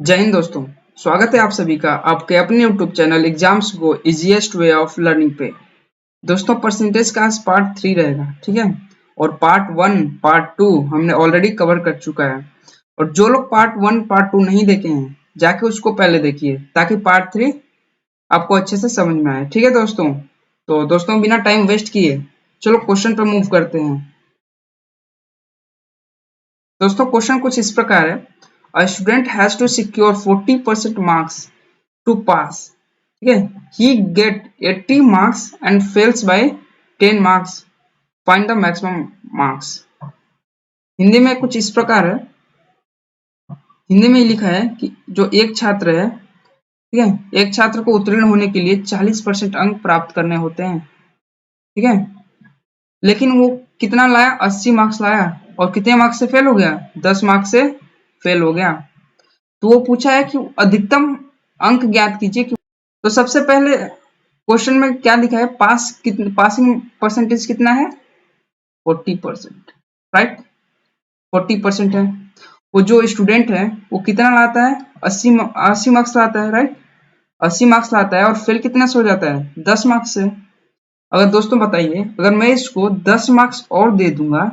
जय हिंद दोस्तों। स्वागत है आप सभी का आपके अपने YouTube channel exams go easiest way of learning पे। दोस्तों परसेंटेज का आज पार्ट 3 रहेगा, ठीक है। और पार्ट 1 पार्ट 2 हमने ऑलरेडी कवर कर चुका है। और जो लोग पार्ट 1 पार्ट 2 नहीं देखे हैं जाके उसको पहले देखिए ताकि पार्ट 3 आपको अच्छे से समझ में आए, ठीक है दोस्तों। तो दोस्तों बिना टाइम वेस्ट किए चलो क्वेश्चन पर मूव करते हैं। दोस्तों क्वेश्चन कुछ इस प्रकार है। A student has to secure 40% marks to pass. ठीक है, he get 80 marks and fails by 10 marks. Find the maximum marks. Hindi में कुछ इस प्रकार है। हिंदी में लिखा है कि जो एक छात्र है, ठीक है, एक छात्र को उत्तीर्ण होने के लिए 40% अंक प्राप्त करने होते हैं, ठीक है। लेकिन वो कितना लाया, 80 मार्क्स लाया और कितने मार्क्स से फेल हो गया, 10 मार्क्स से फेल हो गया। तो वो पूछा है कि अधिकतम अंक ज्ञात कीजिए। तो सबसे पहले क्वेश्चन में क्या लिखा है, पासिंग परसेंटेज कितना है, 40%, राइट। 40% है। वो जो स्टूडेंट है वो कितना लाता है, 80 मार्क्स लाता है, राइट। 80 मार्क्स लाता है और फेल कितना से हो जाता है, 10 मार्क्स से। अगर दोस्तों बताइए, अगर मैं इसको 10 मार्क्स और दे दूंगा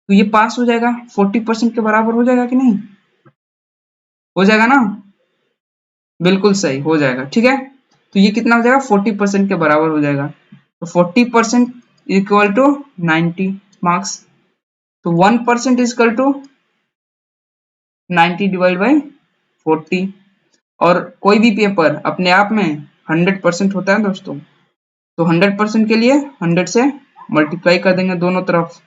तो ये पास हो जाएगा, 40% के बराबर हो जाएगा कि नहीं, हो जाएगा ना, बिल्कुल सही हो जाएगा, ठीक है। तो ये कितना हो जाएगा, 40% के बराबर हो जाएगा। तो 40% इक्वल टू 90 मार्क्स। तो 1% इक्वल टू 90 डिवाइड बाई 40। और कोई भी पेपर अपने आप में 100% होता है दोस्तों। तो 100% के लिए 100 से मल्टीप्लाई कर देंगे दोनों तरफ,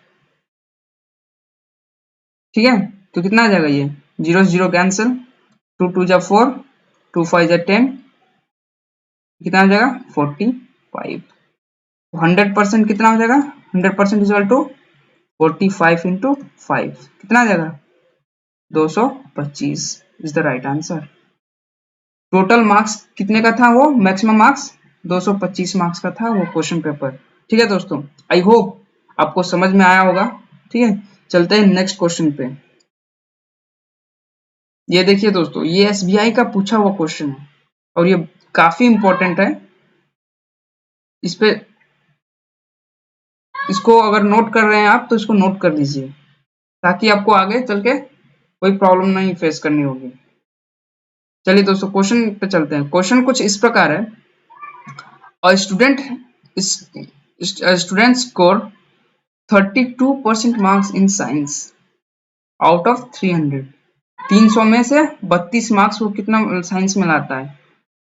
ठीक है। तो कितना आ जाएगा, ये 0 0 कैंसिल, 2 2 जा 4, 2 5 जा 10, कितना हो जाएगा 45। 100% कितना हो जाएगा, 100% इक्वल टू 45 इंटू 5, कितना आ जाएगा 225 is the right answer. Total marks कितने का था, वो मैक्सिमम मार्क्स 225 मार्क्स का था वो क्वेश्चन पेपर, ठीक है दोस्तों। आई होप आपको समझ में आया होगा, ठीक है। चलते हैं नेक्स्ट क्वेश्चन पे। ये देखिए दोस्तों, ये एसबीआई का पूछा हुआ क्वेश्चन है और ये काफी इंपॉर्टेंट है। इस पे इसको अगर नोट कर रहे हैं आप तो इसको नोट कर लीजिए ताकि आपको आगे चल के कोई प्रॉब्लम नहीं फेस करनी होगी। चलिए दोस्तों क्वेश्चन पे चलते हैं। क्वेश्चन कुछ इस प्रकार है। A student score 32% marks in science out of 300। 300 में से 32 मार्क्स वो कितना साइंस में लाता है।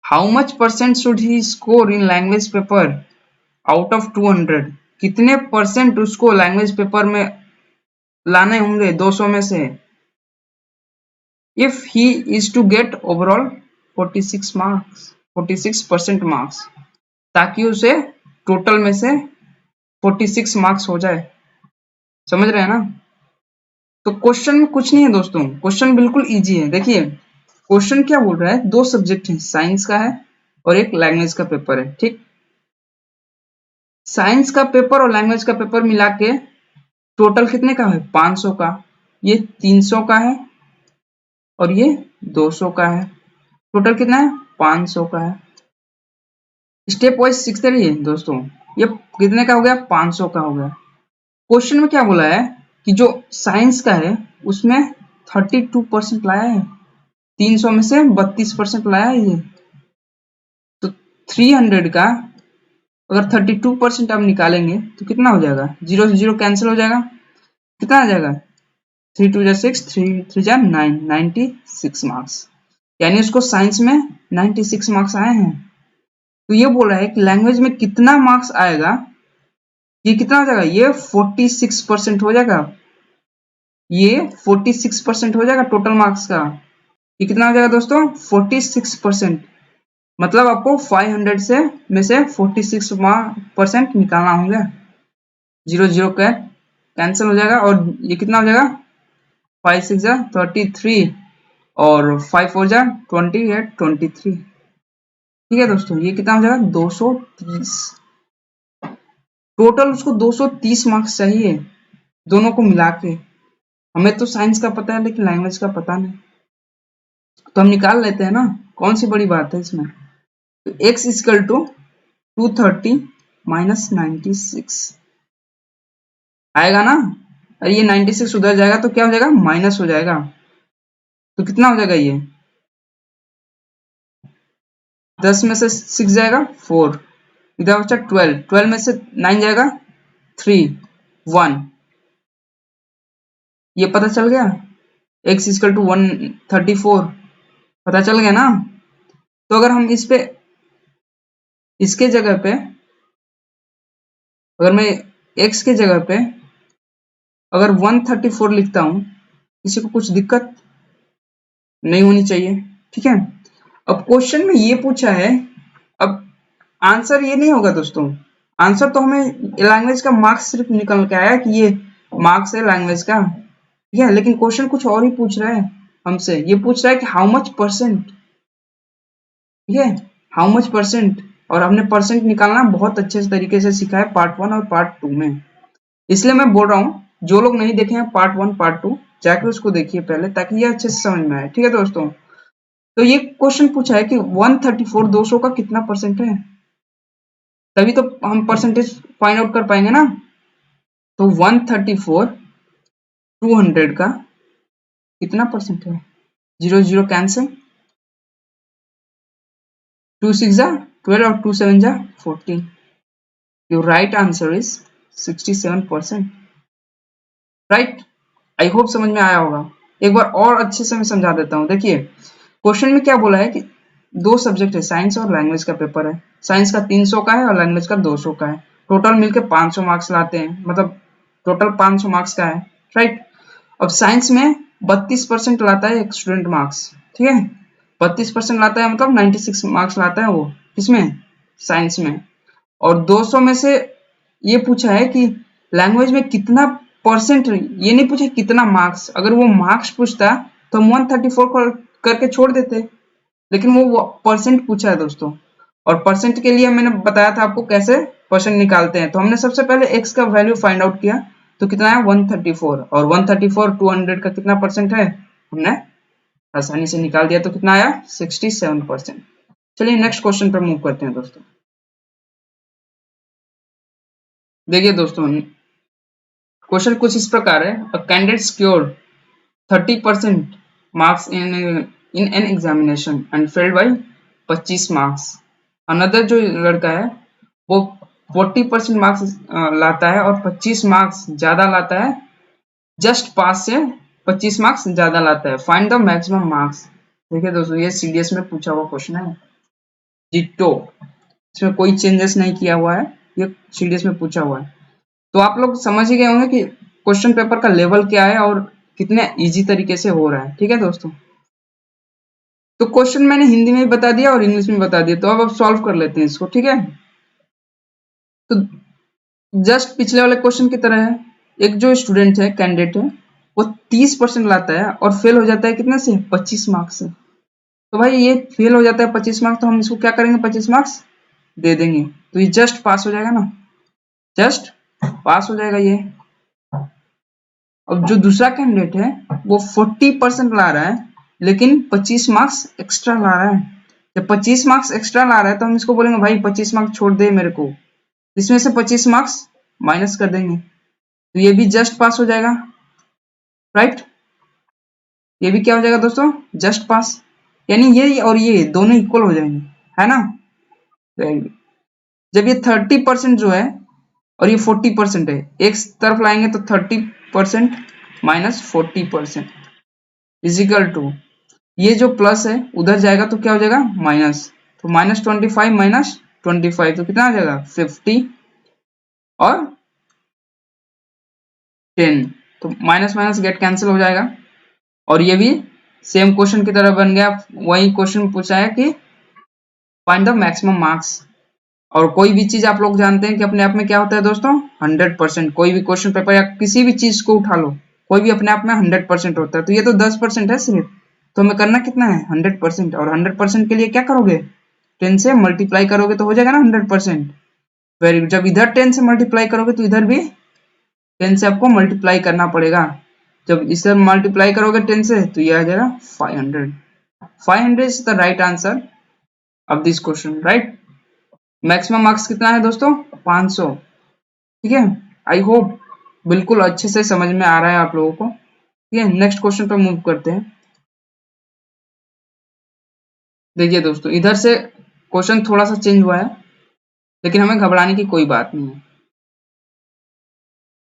How much percent should he score in language paper out of 200। कितने परसेंट उसको लैंग्वेज पेपर में लाने होंगे 200 में से, if he is to get overall 46% marks, ताकि उसे टोटल में से 46 मार्क्स हो जाए। समझ रहे हैं ना। तो क्वेश्चन में कुछ नहीं है दोस्तों, क्वेश्चन बिल्कुल इजी है। देखिए क्वेश्चन क्या बोल रहा है, दो सब्जेक्ट है, साइंस का है और एक लैंग्वेज का पेपर है, ठीक। साइंस का पेपर और लैंग्वेज का पेपर मिला के टोटल कितने का है, 500 का। ये 300 का है और ये 200 का है। टोटल कितना है, 500 का है। स्टेप वाइज सीखते रहिए दोस्तों। ये कितने का हो गया, 500 का हो गया। क्वेश्चन में क्या बोला है कि जो साइंस का है उसमें 32% लाया है, 300 में से 32% लाया है ये। तो 300 का अगर 32% आप निकालेंगे तो कितना हो जाएगा, 0 से 0 कैंसिल हो जाएगा, कितना आ जाएगा 3 2 6, 3 3 9, 96 मार्क्स। यानी उसको साइंस में 96 मार्क्स आए हैं। तो ये बोल रहा है कि लैंग्वेज में कितना मार्क्स आएगा, ये कितना हो जाएगा, ये 46% हो जाएगा। ये 46% हो जाएगा टोटल मार्क्स का। ये कितना हो जाएगा दोस्तों, 46%। मतलब आपको 500 से में से 46% निकालना होगा। 0 0 का कैंसिल हो जाएगा और ये कितना हो जाएगा, 5 6 जा 33 और 5 4 जा 23। ठीक है दोस्तों, ये कितना हो जाएगा 230। टोटल उसको 230 मार्क्स चाहिए दोनों को मिला के। हमें तो साइंस का पता है लेकिन लैंग्वेज का पता नहीं। तो हम निकाल लेते हैं ना, कौन सी बड़ी बात है इसमें। तो x इक्वल टू 230 माइनस 96 आएगा ना। और ये 96 उधर जाएगा तो क्या हो जाएगा, माइनस हो जाएगा। तो कितना हो जाएगा ये, 10 में से 6 जाएगा 4, इधर बचा 12, 12 में से 9 जाएगा 3 1, ये पता चल गया। x इक्वल टू 134 पता चल गया ना। तो अगर हम इस पे इसके जगह पे, अगर मैं x के जगह पे अगर 134 लिखता हूं, किसी को कुछ दिक्कत नहीं होनी चाहिए, ठीक है। अब क्वेश्चन में ये पूछा है, अब आंसर ये नहीं होगा दोस्तों, आंसर तो हमें लैंग्वेज का मार्क्स सिर्फ निकल के आया कि ये मार्क्स है लैंग्वेज का, ठीक है। लेकिन क्वेश्चन कुछ और ही पूछ रहा है हमसे, ये पूछ रहा है कि हाउ मच परसेंट, ठीक है, हाउ मच परसेंट। और हमने परसेंट निकालना बहुत अच्छे से तरीके से सीखा है पार्ट 1 और पार्ट 2 में, इसलिए मैं बोल रहा हूँ जो लोग नहीं देखे हैं पार्ट 1 पार्ट 2 जाके उसको देखिए पहले, ताकि ये अच्छे से समझ में आए, ठीक है दोस्तों। तो ये क्वेश्चन पूछा है कि 134 200 का कितना परसेंट है, तभी तो हम परसेंटेज फाइंड आउट कर पाएंगे ना। तो 134 200 का कितना परसेंट है, 0 0 कैंसिल, 2 6 जा 12 और 2 7 जा 14। Your right answer is 67%, right. I hope समझ में आया होगा। एक बार और अच्छे से मैं समझा देता हूँ। देखिए क्वेश्चन में क्या बोला है कि दो सब्जेक्ट है, साइंस और लैंग्वेज का पेपर है। साइंस का 300 का है और लैंग्वेज का 200 का है। टोटल मिलके 500 मार्क्स लाते हैं, मतलब टोटल 500 मार्क्स का है, राइट। अब साइंस में 32% लाता है एक स्टूडेंट मार्क्स, ठीक है, 32% लाता है, मतलब 96 मार्क्स लाता है वो, किसमें, साइंस में। और 200 में से ये पूछा है कि लैंग्वेज में कितना परसेंट, ये नहीं पूछा कितना मार्क्स। अगर वो मार्क्स पूछता तो हम 134 करके छोड़ देते, लेकिन वो परसेंट पूछा है दोस्तों। और परसेंट के लिए मैंने बताया था आपको कैसे परसेंट निकालते हैं। तो हमने सबसे पहले x का वैल्यू फाइंड आउट किया, तो कितना है 134, और 134 200 का कितना परसेंट है हमने आसानी से निकाल दिया, तो कितना आया 67%। चलिए नेक्स्ट क्वेश्चन पर मूव करते हैं दोस्तों। देखिए दोस्तों क्वेश्चन कुछ इस प्रकार है, a candidate scored 30% marks in an examination and failed by 25 marks। Another जो लड़का है वो 40% मार्क्स लाता है और 25 मार्क्स ज्यादा लाता है, जस्ट पास से 25 मार्क्स ज्यादा लाता है, फाइंड द मैक्सिमम मार्क्स। देखिए दोस्तों ये सीडीएस में पूछा हुआ क्वेश्चन है, डिट्टो, इसमें कोई चेंजेस नहीं किया हुआ है, ये सीडीएस में पूछा हुआ है। तो आप लोग समझ ही गए होंगे कि क्वेश्चन पेपर का लेवल क्या है और कितने इजी तरीके से हो रहा है, ठीक है दोस्तों। तो क्वेश्चन मैंने हिंदी में भी बता दिया और इंग्लिश में बता दिया, तो अब सॉल्व कर लेते हैं इसको, ठीक है। तो जस्ट पिछले वाले क्वेश्चन की तरह है, एक जो स्टूडेंट है कैंडिडेट है वो 30% लाता है और फेल हो जाता है कितना से 25 मार्क्स से। तो भाई ये फेल हो जाता है 25 मार्क्स, तो हम इसको क्या करेंगे 25 मार्क्स दे देंगे, तो ये जस्ट पास हो जाएगा ना, जस्ट पास हो जाएगा ये। अब जो दूसरा कैंडिडेट है वो 40% ला रहा है लेकिन 25 मार्क्स एक्स्ट्रा ला रहा है। जब 25 मार्क्स एक्स्ट्रा ला रहा है तो हम इसको बोलेंगे भाई 25 मार्क्स छोड़ दे मेरे को, इसमें से 25 मार्क्स माइनस कर देंगे, तो ये भी जस्ट पास हो जाएगा, राइट। ये भी क्या हो जाएगा दोस्तों, जस्ट पास, यानी ये और ये दोनों इक्वल हो जाएंगे, है ना। जब ये 30% जो है और ये 40% है, एक तरफ लाएंगे तो 30% माइनस 40% इजिकल टू, ये जो प्लस है उधर जाएगा तो क्या हो जाएगा माइनस, तो -25 माइनस 25 तो कितना आ जाएगा 50 और 10, तो माइनस माइनस गेट कैंसिल हो जाएगा। और ये भी सेम क्वेश्चन की तरह बन गया, वही क्वेश्चन पूछा है कि फाइंड द मैक्सिमम मार्क्स। और कोई भी चीज आप लोग जानते हैं कि अपने आप में क्या होता है दोस्तों 100%, कोई भी क्वेश्चन पेपर या किसी भी चीज को उठा लो, कोई भी अपने आप में 100% होता है। तो ये तो 10% है सिर्फ, तो हमें करना कितना है 100%, और 100% के लिए क्या करोगे 10 से मल्टीप्लाई करोगे तो हो जाएगा ना 100%। वेरी गुड, जब इधर 10 से मल्टीप्लाई करोगे तो इधर भी 10 से आपको मल्टीप्लाई करना पड़ेगा। जब इसे मल्टीप्लाई करोगे 10 से तो ये आ जाएगा 500, 500 is the right answer of this question, right? Maximum marks कितना है दोस्तों? 500। ठीक है, आई होप बिल्कुल अच्छे से समझ में आ रहा है आप लोगों को। ठीक है, नेक्स्ट क्वेश्चन पे मूव करते हैं। देखिए दोस्तों, इधर से क्वेश्चन थोड़ा सा चेंज हुआ है, लेकिन हमें घबराने की कोई बात नहीं है,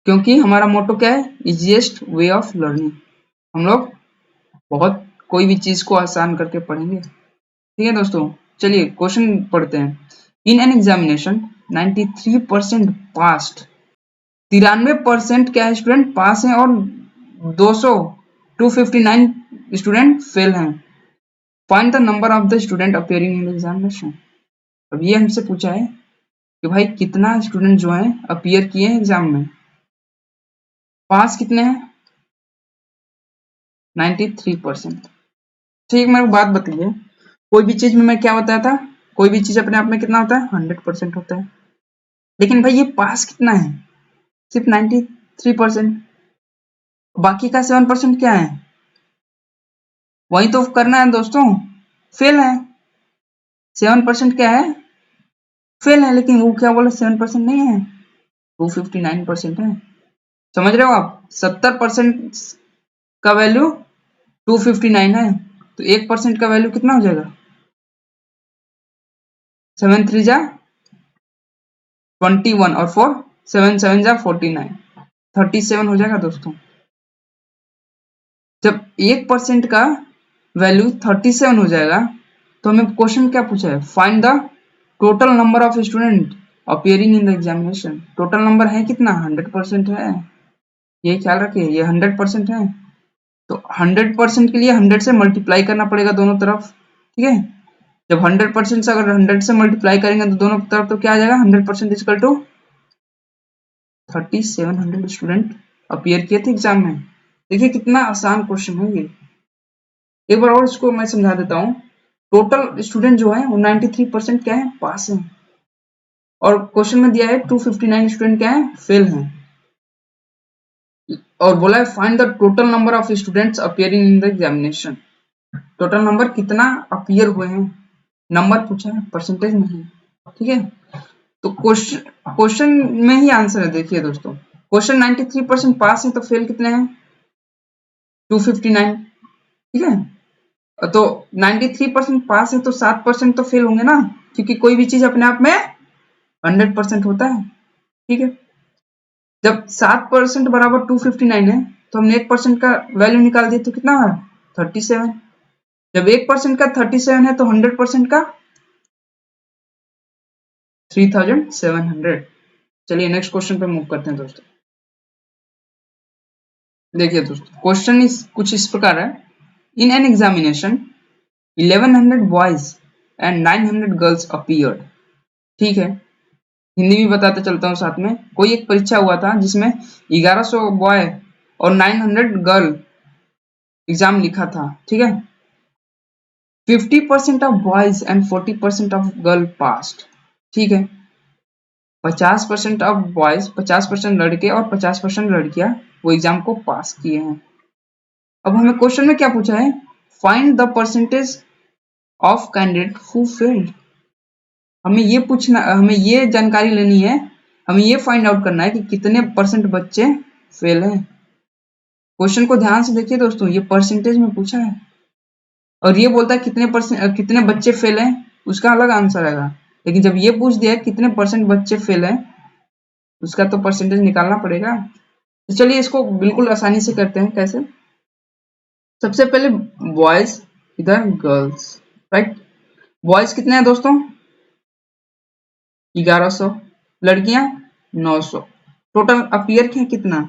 क्योंकि हमारा मोटो क्या है? Easiest way of learning. हम लोग बहुत कोई भी चीज को आसान करके पढ़ेंगे। ठीक है दोस्तों, चलिए क्वेश्चन पढ़ते हैं। इन एन एग्जामिनेशन 93% पास्ड, 93% क्या है स्टूडेंट पास हैं, और 259 स्टूडेंट फेल हैं। Find the number of the student appearing in examination. अब ये हमसे पूछा है कि भाई कितना स्टूडेंट जो है अपियर किए हैं एग्जाम में, पास कितने हैं? 93%। ठीक, मेरे को बात बताइए, कोई भी चीज में मैं क्या बताया था? कोई भी चीज अपने आप में कितना होता है? 100% होता है। लेकिन भाई ये पास कितना है? सिर्फ 93%। बाकी का 7% क्या है? वही तो करना है दोस्तों, फेल है। 7% क्या है? फेल है। लेकिन वो क्या बोला? 7% नहीं है, 259% है। समझ रहे हो आप? 70% का वैल्यू 259 है, तो 1% का वैल्यू कितना हो जाएगा? 7 3 जा 21 और 4 7 7 जा 49, 37 हो जाएगा दोस्तों। जब 1% का वैल्यू 37 हो जाएगा, तो हमें क्वेश्चन क्या पूछा है? Find the total number of student appearing in the examination. Total number है कितना? 100% है, ये ख्याल रखिए, ये 100% है। तो 100% के लिए 100 से मल्टीप्लाई करना पड़ेगा दोनों तरफ। ठीक है, जब 100% से अगर 100 से मल्टीप्लाई करेंगे तो दोनों तरफ, तो क्या आ जाएगा? 100% इक्वल टू 3700 स्टूडेंट अपियर किए थे एग्जाम में। देखिए कितना आसान क्वेश्चन है ये। एक बार और इसको मैं समझा देता हूँ। टोटल स्टूडेंट जो है वो 93% क्या है? पास है। और क्वेश्चन में दिया है 259 स्टूडेंट क्या है? फेल हैं। और बोला है find the total number of students appearing in the examination. Total number कितना अपियर हुए हैं, नंबर पूछा है, परसेंटेज नहीं। ठीक है, तो क्वेश्चन में ही आंसर है। देखिए दोस्तों, क्वेश्चन 93% पास है, तो फेल कितने हैं? 259। ठीक है, तो 93% पास है तो 7% तो फेल होंगे ना, क्योंकि कोई भी चीज अपने आप में 100% होता है। ठीक है, जब 7% बराबर 259 है, तो हमने 1% का वैल्यू निकाल दिया, तो कितना है? 37। जब 1% का 37 है, तो 100% का 3700। चलिए नेक्स्ट क्वेश्चन पे मूव करते हैं दोस्तों। देखिए दोस्तों, क्वेश्चन कुछ इस प्रकार है। इन an examination 1100 boys and 900 girls appeared. ठीक है, हिंदी भी बताते चलता हूँ साथ में। कोई एक परीक्षा हुआ था जिसमें 1100 बॉय और 900 गर्ल एग्जाम लिखा था। ठीक है, 50% of boys and 40% of girl passed. ठीक है, 50% ऑफ बॉयज, 50% लड़के और 50% लड़कियां वो एग्जाम को पास किए हैं। अब हमें क्वेश्चन में क्या पूछा है? Find the percentage of candidate who failed. हमें ये पूछना, हमें ये जानकारी लेनी है, हमें ये फाइंड आउट करना है कि कितने परसेंट बच्चे फेल हैं। क्वेश्चन को ध्यान से देखिए दोस्तों, ये परसेंटेज में पूछा है, और ये बोलता है कितने बच्चे फेल हैं, उसका अलग आंसर आएगा। लेकिन जब ये पूछ दिया कितने परसेंट बच्चे फेल हैं, उसका तो परसेंटेज निकालना पड़ेगा। तो चलिए इसको बिल्कुल आसानी से करते हैं। कैसे? सबसे पहले बॉयज, इधर गर्ल्स, राइट। बॉयज कितने हैं दोस्तों? 1100, लड़कियां 900। टोटल अपियर किया कितना?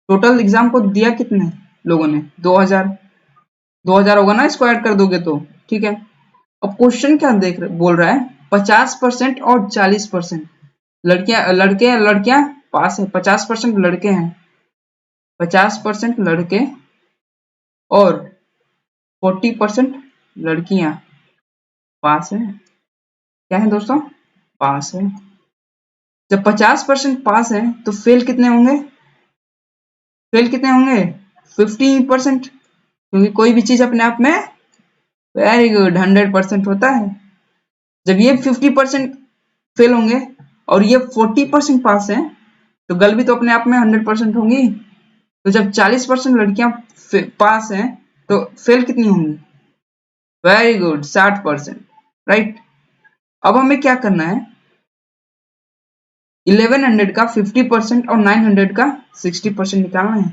टोटल एग्जाम को दिया कितने लोगों ने? 2000 होगा ना, इसको ऐड कर दोगे तो। ठीक है, अब क्वेश्चन क्या बोल रहा है? 50% और 40%। लड़कियां पास है, 50% लड़के हैं, 50% लड़के और 40% लड़कियां पास है। क्या है दोस्तों? पास है। जब 50% पास है, तो फेल कितने होंगे? फेल कितने होंगे? 50%, क्योंकि कोई भी चीज अपने आप में वेरी गुड, 100% होता है। जब ये 50% फेल होंगे और ये 40% पास है तो गर्ल भी तो अपने आप में 100% होंगी। तो जब 40% लड़कियां पास हैं तो फेल कितनी होंगी? Very good, 60%, right. अब हमें क्या करना है, 1100 का 50% और 900 का 60% निकालना है,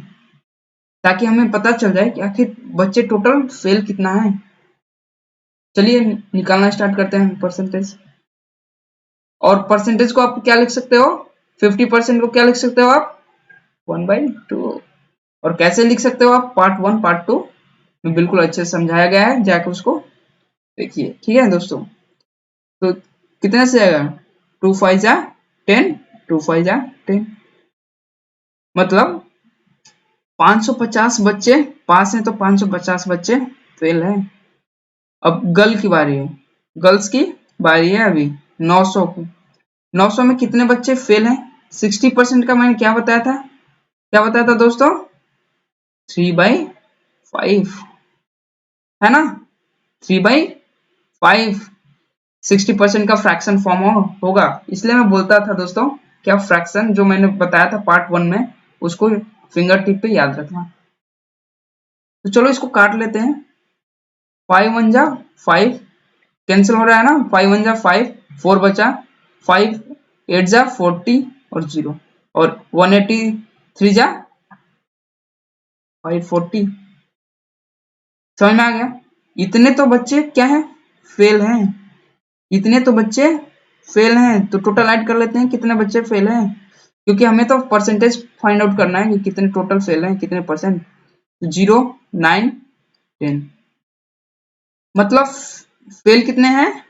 ताकि हमें पता चल जाए कि आखिर बच्चे टोटल फेल कितना है। चलिए निकालना स्टार्ट करते हैं परसेंटेज। और परसेंटेज को आप क्या लिख सकते हो, 50% को क्या लिख सकते हो आप, 1/2। और कैसे लिख सकते हो आप, पार्ट 1 पार्ट 2 में बिल्कुल अच्छे से समझाया गया है, जाकर उसको देखिए। ठीक है दोस्तों, तो कितने से आएगा, 2 5 जा 10, 2 5 जा 10, मतलब 550 बच्चे पास हैं तो 550 बच्चे फेल हैं। अब गर्ल की बारी है, गर्ल्स की बारी है अभी। 900 की, 900 में कितने बच्चे फेल हैं? 60% का मैंने क्या बताया था, क्या बताया था दोस्तों, 3/5 है ना, 3/5। 60% का फ्रैक्शन फॉर्म होगा, इसलिए मैं बोलता था दोस्तों क्या फ्रैक्शन जो मैंने बताया था पार्ट 1 में उसको फिंगर टिप पे याद रखना। तो चलो इसको काट लेते हैं। 5 1 जा 5, कैंसिल हो रहा है ना, 5 1 जा 5, 4 बचा, 5 8 जा 40 और 0, और 183 जा 540। समझ में आ गया? इतने तो बच्चे क्या है, फेल हैं, इतने तो बच्चे फेल हैं। तो टोटल ऐड कर लेते हैं कितने बच्चे फेल हैं, क्योंकि हमें तो परसेंटेज फाइंड आउट करना है कि कितने टोटल फेल हैं, कितने परसेंट। 0 9 10, मतलब फेल कितने हैं,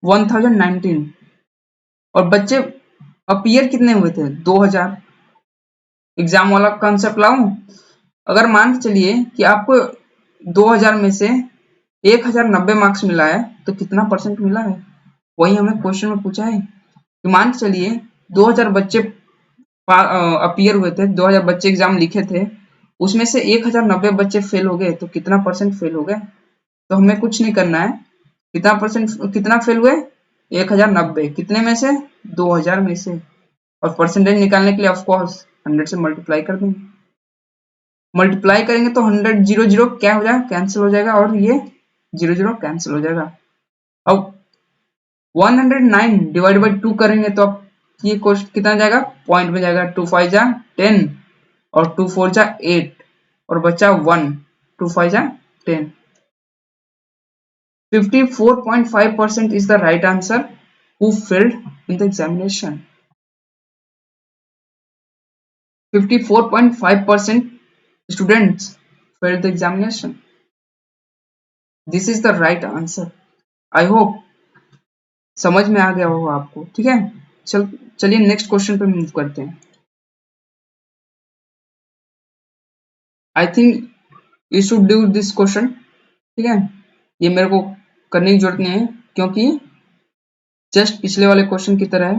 1019। और बच्चे अपीयर कितने हुए थे, 2000। एग्जाम वाला कॉन्सेप्ट लाऊं, अगर मान के चलिए कि आपको 2000 में से 1090 मार्क्स मिला है तो कितना परसेंट मिला है, वही हमें क्वेश्चन में पूछा है। तो मान के चलिए 2000 बच्चे अपीयर हुए थे, 2000 बच्चे एग्जाम लिखे थे, उसमें से 1090 बच्चे फेल हो गए तो कितना परसेंट फेल हो गए। तो हमें कुछ नहीं करना है, कितना परसेंट, कितना फेल हुए, 1090, कितने में से, 2000 में से। और परसेंटेज निकालने के लिए ऑफ कोर्स 100 से मल्टीप्लाई कर देंगे। मल्टीप्लाई करेंगे तो 100 0 0 क्या हो जाएगा, कैंसिल हो जाएगा, और ये 0 0 कैंसिल हो जाएगा। अब 109 डिवाइड बाई 2 करेंगे तो अब ये क्वेश्चन कितना जाएगा, पॉइंट में जाएगा। 2 5 जा 10 और 2 4 जा 8 और बचा 1, 2 5 जा 10। 54.5% is the right answer who failed in the examination. 54.5% students failed the examination. This is the right answer. I hope समझ में आ गया होगा आपको। ठीक है, चलिए नेक्स्ट क्वेश्चन पे मूव करते हैं। I think you should do this question. ठीक है, ये मेरे को करने की जरूरत नहीं है क्योंकि जस्ट पिछले वाले क्वेश्चन की तरह है,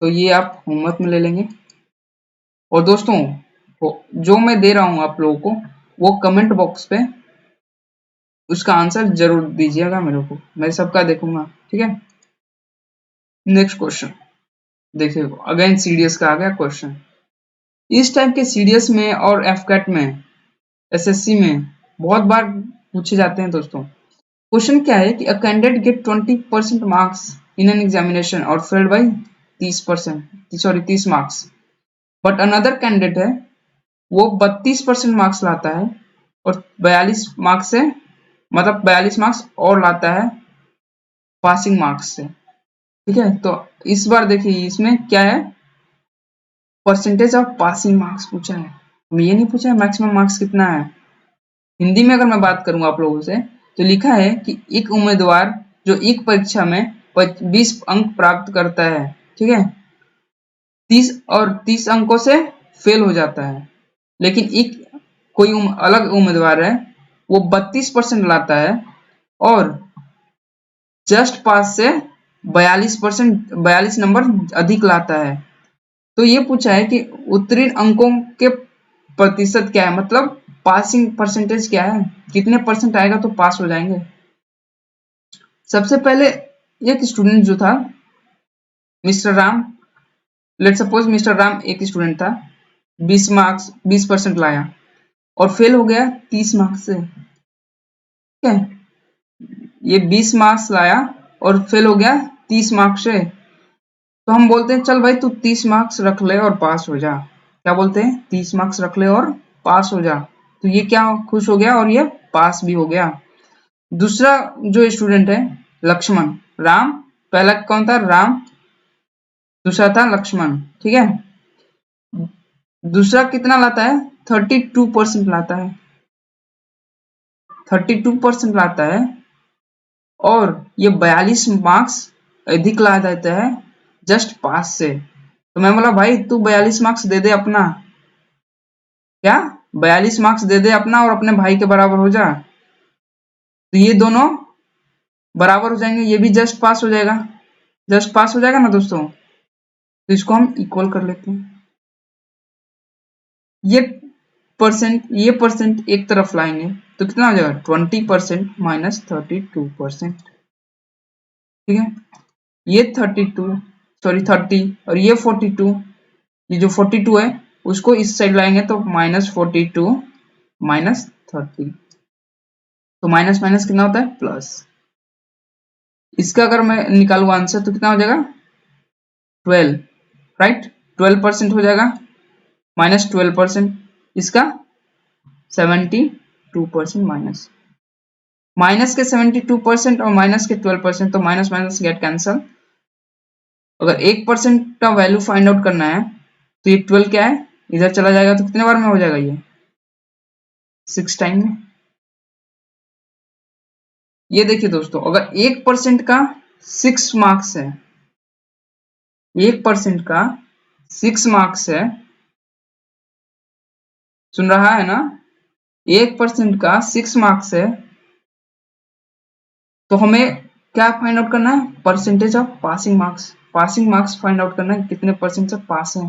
तो ये आप होमवर्क में ले लेंगे। और दोस्तों जो मैं दे रहा हूं आप लोगों को वो कमेंट बॉक्स पे उसका आंसर जरूर दीजिएगा मेरे को, मैं सबका देखूंगा। ठीक है, नेक्स्ट क्वेश्चन देखिए, अगेन सीडीएस का आ गया क्वेश्चन। इस टाइप के सीडीएस में और एफकैट में, एसएससी में बहुत बार पूछे जाते हैं दोस्तों। क्वेश्चन क्या है कि a candidate get 20% marks in an examination और failed by 30 marks, but another candidate है वो 32% मार्क्स लाता है और 42 मार्क्स से, मतलब 42 मार्क्स और लाता है पासिंग मार्क्स से। ठीक है, तो इस बार देखिए इसमें क्या है, परसेंटेज ऑफ पासिंग मार्क्स पूछा है, हमें ये नहीं पूछा है मैक्सिमम मार्क्स कितना है। हिंदी में अगर मैं बात करूं आप लोगों से तो लिखा है कि एक उम्मीदवार जो एक परीक्षा में 20 अंक प्राप्त करता है, ठीक है, 30 अंकों से फेल हो जाता है, लेकिन एक कोई अलग उम्मीदवार है वो 32% लाता है और जस्ट पास से 42 नंबर अधिक लाता है। तो ये पूछा है कि उत्तीर्ण अंकों के प्रतिशत क्या है, मतलब पासिंग परसेंटेज क्या है, कितने परसेंट आएगा तो पास हो जाएंगे। सबसे पहले एक स्टूडेंट जो था mister Ram, let suppose mister Ram एक स्टूडेंट था, 20 मार्क्स 20% लाया और फेल हो गया 30 मार्क्स से। ठीक है, ये 20 मार्क्स लाया और फेल हो गया 30 मार्क्स से, तो हम बोलते हैं चल भाई तू 30 मार्क्स रख ले और पास हो जा। क्या बोलते हैं? 30 मार्क्स रख ले और पास हो जा। तो ये क्या खुश हो गया और ये पास भी हो गया। दूसरा जो स्टूडेंट है लक्ष्मण, राम पहला कौन था? राम, दूसरा था लक्ष्मण। ठीक है, दूसरा कितना लाता है? 32% लाता है, 32% लाता है और ये 42 मार्क्स अधिक ला देता है जस्ट पास से। तो मैं बोला भाई तू 42 मार्क्स दे दे अपना, क्या 42 मार्क्स दे दे अपना और अपने भाई के बराबर हो जा। तो ये दोनों बराबर हो जाएंगे, ये भी जस्ट पास हो जाएगा, जस्ट पास हो जाएगा ना दोस्तों। तो इसको हम इक्वल कर लेते हैं। ये परसेंट एक तरफ लाएंगे तो कितना हो जाएगा? 20% माइनस 32%। ठीक है, ये 30 और ये 42, ये जो 42 है उसको इस साइड लाएंगे तो माइनस 42 माइनस 30, तो माइनस माइनस कितना होता है? प्लस। इसका अगर मैं निकालू आंसर तो कितना हो जाएगा? 12, राइट, 12% हो जाएगा माइनस 12%, इसका 72% माइनस, माइनस के 72% और माइनस के 12%, तो माइनस माइनस गेट कैंसल। अगर 1% का वैल्यू फाइंड आउट करना है तो ये 12 क्या है? इधर चला जाएगा तो कितने बार में हो जाएगा? ये 6 टाइम में। ये देखिए दोस्तों, अगर 1% का 6 मार्क्स है, 1% का 6 मार्क्स है, सुन रहा है ना? 1% का 6 मार्क्स है, तो हमें क्या फाइंड आउट करना है? Percentage of passing marks, passing marks find out करना है, कितने परसेंट से पास है।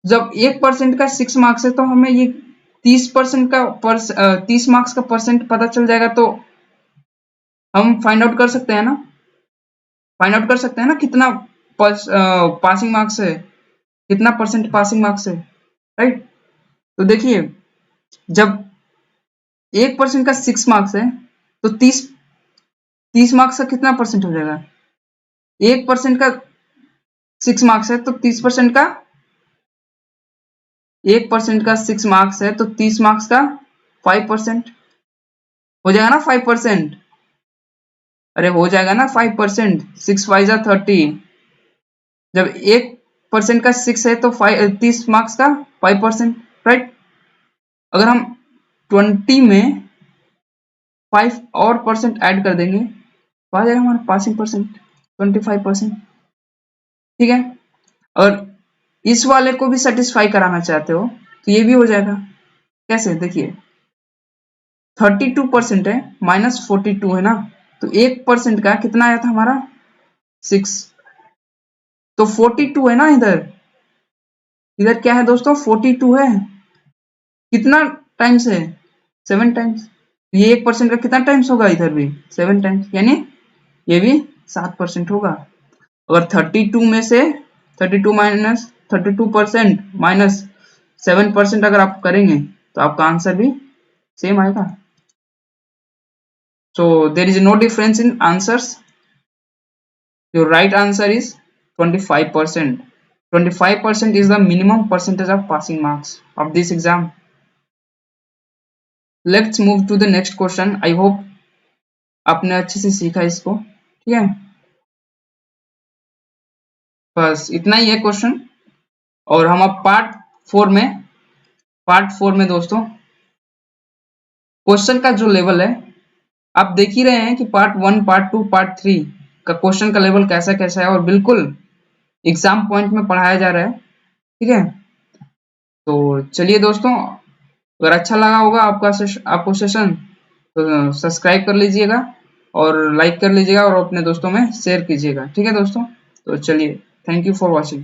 जब 1% का 6 मार्क्स है तो हमें ये 30% का 30 मार्क्स का परसेंट पता चल जाएगा, तो हम फाइंड आउट कर सकते हैं ना, फाइंड आउट कर सकते हैं ना कितना पासिंग मार्क्स है, कितना परसेंट पासिंग मार्क्स है, राइट। तो देखिए, जब 1% का 6 मार्क्स है तो 30 मार्क्स का कितना परसेंट हो जाएगा? 1% का 6 मार्क्स है तो 30% का 1% का 6 मार्क्स है तो 30 मार्क्स का 5% हो जाएगा ना, 5%। अरे हो जाएगा ना 5%, 6 5 जा 30। जब 1% का 6 है तो 30 मार्क्स का 5%, राइट। अगर हम 20 में 5 और परसेंट ऐड कर देंगे तो आ जाएगा हमारा पासिंग परसेंट 25%। ठीक है, और इस वाले को भी सेटिस्फाई कराना चाहते हो तो ये भी हो जाएगा। कैसे? देखिए, 32% है माइनस 42 है ना, तो 1% का कितना आया था हमारा? 6, तो 42 है ना, इधर इधर क्या है दोस्तों? 42 है। कितना टाइम्स है? 7 टाइम्स। ये 1% का कितना टाइम्स होगा? इधर भी 7 टाइम्स, यानी ये भी 7% होगा। अगर 32 में से 32 माइनस 32% माइनस 7% अगर आप करेंगे तो आपका आंसर भी सेम आएगा। So there is no difference in answers. Your right answer is 25%. 25% is the minimum percentage of passing marks of this exam. Let's move to the next question. I hope आपने अच्छे से सीखा इसको। ठीक है, बस इतना ही है क्वेश्चन। और हम अब पार्ट 4 में दोस्तों क्वेश्चन का जो लेवल है, आप देख ही रहे हैं कि पार्ट 1, पार्ट 2, पार्ट 3 का क्वेश्चन का लेवल कैसा कैसा है और बिल्कुल एग्जाम पॉइंट में पढ़ाया जा रहा है। ठीक है, तो चलिए दोस्तों, अगर अच्छा लगा होगा आपको सेशन तो सब्सक्राइब कर लीजिएगा और लाइक कर लीजिएगा और अपने दोस्तों में शेयर कीजिएगा। ठीक है दोस्तों, तो चलिए, थैंक यू फॉर वॉचिंग।